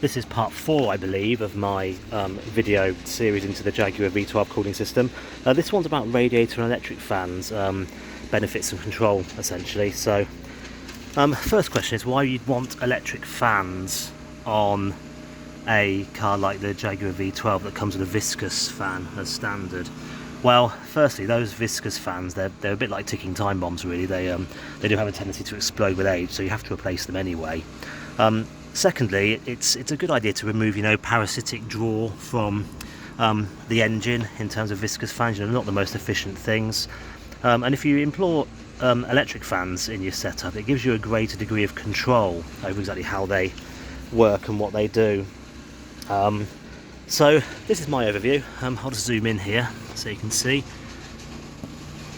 This is part 4, I believe, of my video series into the Jaguar V12 cooling system. This one's about radiator and electric fans, benefits and control, essentially. So, first question is why you'd want electric fans on a car like the Jaguar V12 that comes with a viscous fan as standard. Well, firstly, those viscous fans, they're a bit like ticking time bombs, really. They do have a tendency to explode with age, so you have to replace them anyway. Secondly, it's a good idea to remove, parasitic draw from the engine in terms of viscous fans. Not the most efficient things. And if you employ electric fans in your setup, it gives you a greater degree of control over exactly how they work and what they do. So this is my overview. I'll just zoom in here so you can see.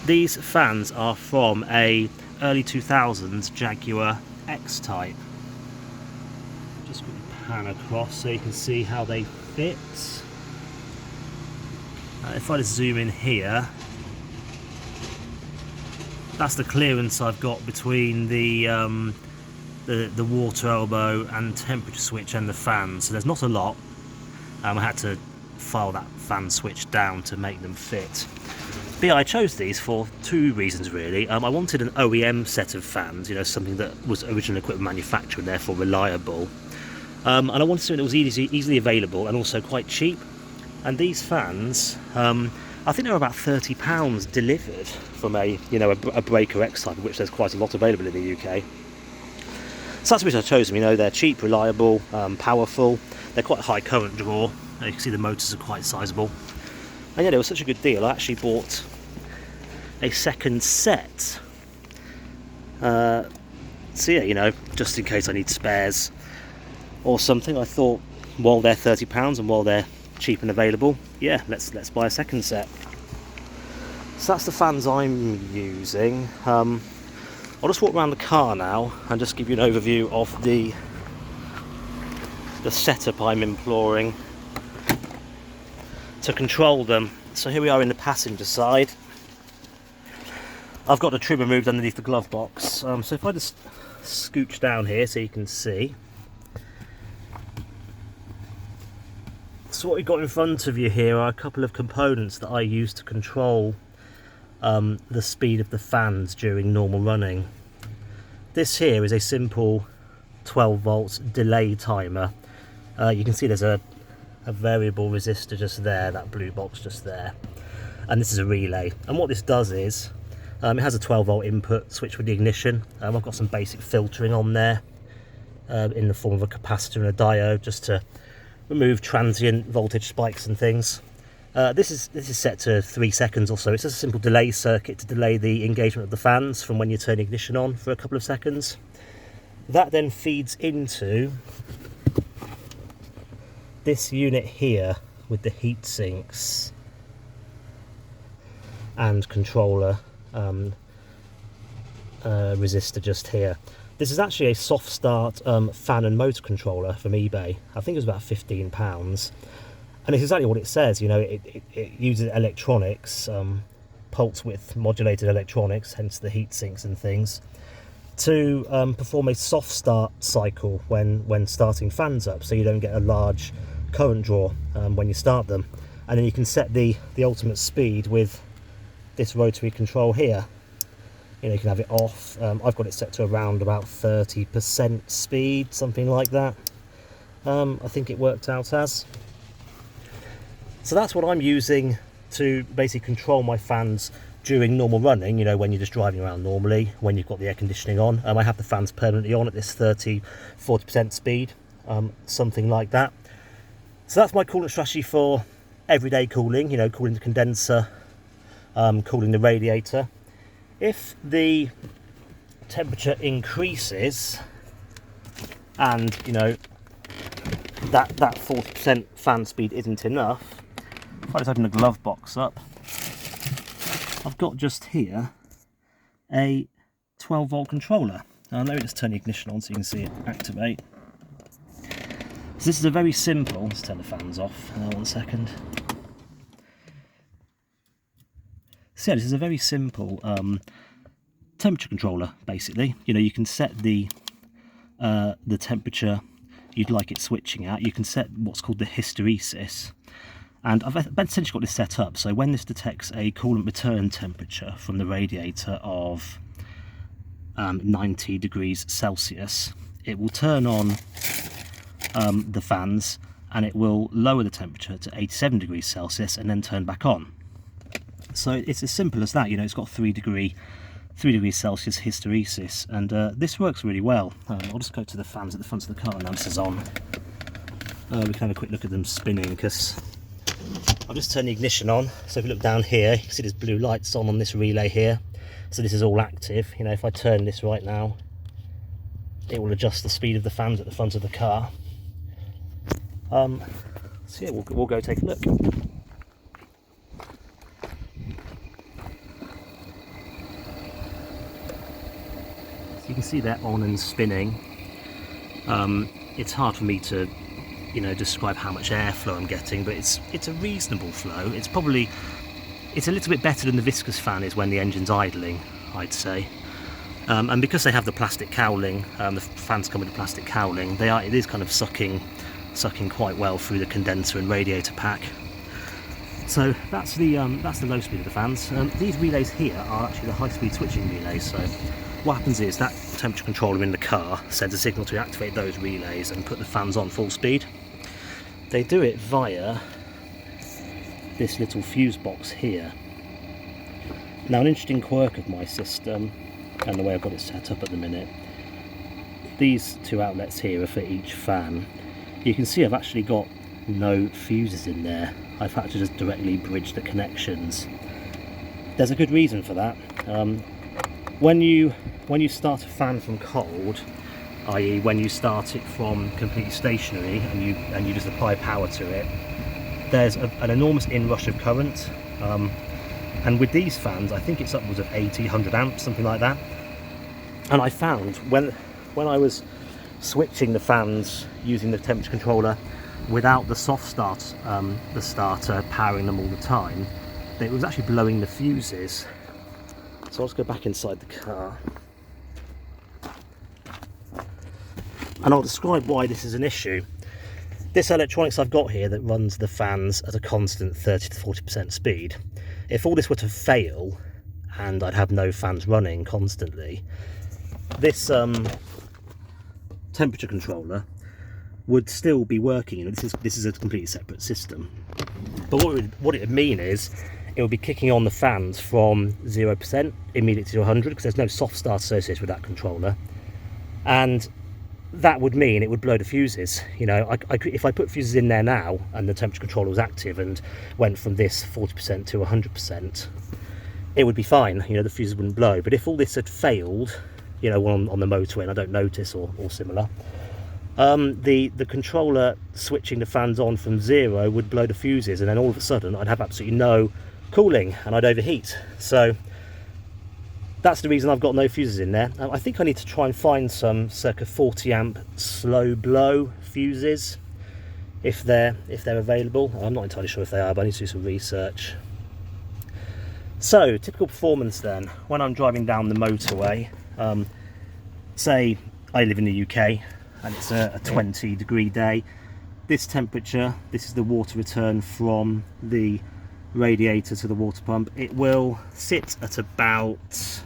These fans are from a early 2000s Jaguar X type. Just quickly pan across so you can see how they fit. If I just zoom in here, that's the clearance I've got between the water elbow and temperature switch and the fan. So there's not a lot. I had to file that fan switch down to make them fit. But yeah, I chose these for two reasons really. I wanted an OEM set of fans, something that was original equipment manufacturer and therefore reliable. And I wanted something that was easily available and also quite cheap. And these fans, I think they're about £30 delivered from a Breaker X type, of which there's quite a lot available in the UK. So that's the reason I chose them. They're cheap, reliable, powerful. They're quite high current draw. You can see the motors are quite sizable. And yeah, they were such a good deal. I actually bought a second set. So yeah, just in case I need spares or something, I thought while they're £30 and while they're cheap and available, yeah, let's buy a second set. So that's the fans I'm using. I'll just walk around the car now and just give you an overview of the setup I'm employing to control them. So here we are in the passenger side. I've got the trim removed underneath the glove box. So if I just scooch down here so you can see. So what we've got in front of you here are a couple of components that I use to control the speed of the fans during normal running. This here is a simple 12 volts delay timer. You can see there's a variable resistor just there, that blue box just there, and this is a relay. And what this does is it has a 12 volt input switch with the ignition. I've got some basic filtering on there in the form of a capacitor and a diode just to remove transient voltage spikes and things. This is set to 3 seconds or so. It's just a simple delay circuit to delay the engagement of the fans from when you turn the ignition on for a couple of seconds. That then feeds into this unit here with the heat sinks and controller resistor just here. This is actually a soft start fan and motor controller from eBay. I think it was about £15. And it's exactly what it says. It uses electronics, pulse width modulated electronics, hence the heat sinks and things, to perform a soft start cycle when starting fans up, so you don't get a large current draw when you start them. And then you can set the ultimate speed with this rotary control here. You can have it off. I've got it set to around about 30% speed, something like that. I think it worked out as. So that's what I'm using to basically control my fans during normal running, when you're just driving around normally, when you've got the air conditioning on. I have the fans permanently on at this 30-40% speed, something like that. So that's my coolant strategy for everyday cooling, cooling the condenser, cooling the radiator. If the temperature increases and, that 40% fan speed isn't enough, if I just open the glove box up, I've got just here a 12 volt controller. Now let me just turn the ignition on so you can see it activate. So this is a very simple, let's turn the fans off, 1 second. So yeah, this is a very simple temperature controller basically. You can set the temperature you'd like it switching at, you can set what's called the hysteresis. And I've essentially got this set up so when this detects a coolant return temperature from the radiator of 90 degrees Celsius, it will turn on the fans and it will lower the temperature to 87 degrees Celsius and then turn back on. So it's as simple as that. You know, it's got 3 degrees Celsius hysteresis, and this works really well. I'll just go to the fans at the front of the car and this is on. We can have a quick look at them spinning, because I'll just turn the ignition on. So if you look down here, you can see there's blue lights on this relay here. So this is all active. You know, if I turn this right now, it will adjust the speed of the fans at the front of the car. So yeah, we'll go take a look. So you can see they're on and spinning. It's hard for me to, you know, describe how much airflow I'm getting, but it's a reasonable flow. It's a little bit better than the viscous fan is when the engine's idling, I'd say. And because they have the plastic cowling, the fans come with a plastic cowling, it is kind of sucking quite well through the condenser and radiator pack. So that's the low speed of the fans. These relays here are actually the high-speed switching relays. So what happens is that temperature controller in the car sends a signal to activate those relays and put the fans on full speed. They do it via this little fuse box here. Now, an interesting quirk of my system and the way I've got it set up at the minute, these two outlets here are for each fan. You can see I've actually got no fuses in there. I've had to just directly bridge the connections. There's a good reason for that. When you start a fan from cold, i.e. when you start it from completely stationary and you just apply power to it, there's an enormous inrush of current. And with these fans, I think it's upwards of 80, 100 amps, something like that. And I found when I was switching the fans using the temperature controller without the soft start, the starter powering them all the time, it was actually blowing the fuses. So let's go back inside the car. And I'll describe why this is an issue. This electronics I've got here that runs the fans at a constant 30 to 40% speed, if all this were to fail and I'd have no fans running constantly, this temperature controller would still be working. You know, this is a completely separate system. But what it would mean is it would be kicking on the fans from 0% immediately to 100, because there's no soft start associated with that controller, and that would mean it would blow the fuses. You know, if I put fuses in there now and the temperature controller was active and went from this 40% to 100%, it would be fine. You know, the fuses wouldn't blow. But if all this had failed, you know, on the motorway and I don't notice or similar, the controller switching the fans on from 0 would blow the fuses, and then all of a sudden I'd have absolutely no cooling and I'd overheat. So that's the reason I've got no fuses in there. I think I need to try and find some circa 40 amp slow blow fuses if they're available. I'm not entirely sure if they are, but I need to do some research. So typical performance then, when I'm driving down the motorway, say I live in the UK and it's a 20 degree day, this temperature, this is the water return from the radiator to the water pump, it will sit at about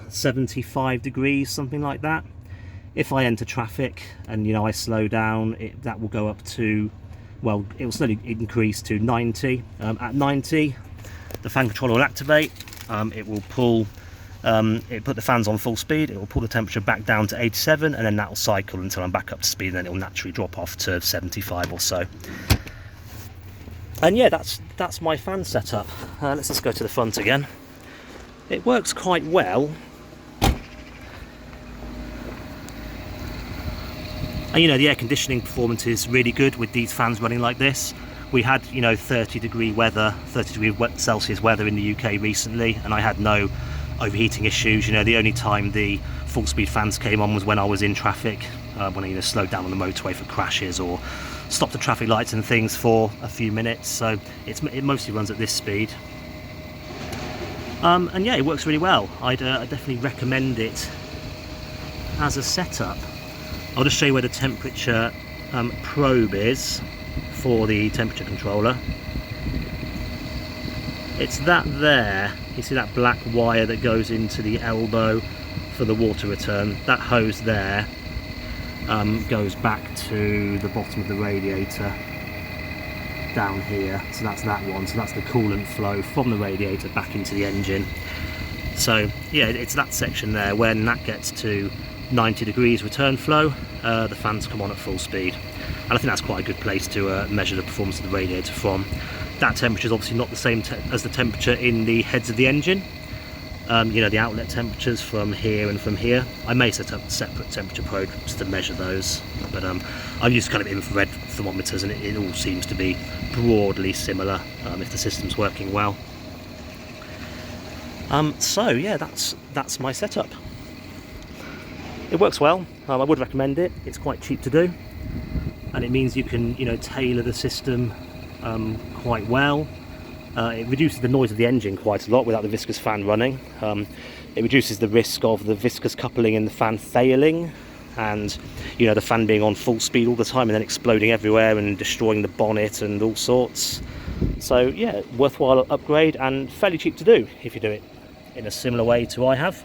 75 degrees, something like that. If I enter traffic and, you know, I slow down, that will go up to, well, it will slowly increase to 90. At 90, the fan controller will activate. It will pull, put the fans on full speed. It will pull the temperature back down to 87, and then that will cycle until I'm back up to speed, and then it will naturally drop off to 75 or so. And yeah, that's my fan setup. Let's just go to the front again. It works quite well. And you know, the air conditioning performance is really good with these fans running like this. We had, you know, 30 degree Celsius weather in the UK recently, and I had no overheating issues. You know, the only time the full speed fans came on was when I was in traffic, when I, you know, slowed down on the motorway for crashes or stopped the traffic lights and things for a few minutes. So it mostly runs at this speed. And yeah, it works really well. I'd definitely recommend it as a setup. I'll just show you where the temperature probe is for the temperature controller. It's that there. You see that black wire that goes into the elbow for the water return? That hose there goes back to the bottom of the radiator down here. So that's that one. So that's the coolant flow from the radiator back into the engine. So yeah, it's that section there. When that gets to 90 degrees return flow, the fans come on at full speed. And I think that's quite a good place to measure the performance of the radiator from. That temperature is obviously not the same as the temperature in the heads of the engine. You know, the outlet temperatures from here and from here. I may set up separate temperature probes to measure those, but I've used kind of infrared thermometers, and it all seems to be broadly similar if the system's working well. So yeah, that's my setup. It works well. I would recommend it. It's quite cheap to do, and it means you can, you know, tailor the system quite well. It reduces the noise of the engine quite a lot without the viscous fan running. It reduces the risk of the viscous coupling in the fan failing, and you know, the fan being on full speed all the time and then exploding everywhere and destroying the bonnet and all sorts. So yeah, worthwhile upgrade and fairly cheap to do if you do it in a similar way to I have.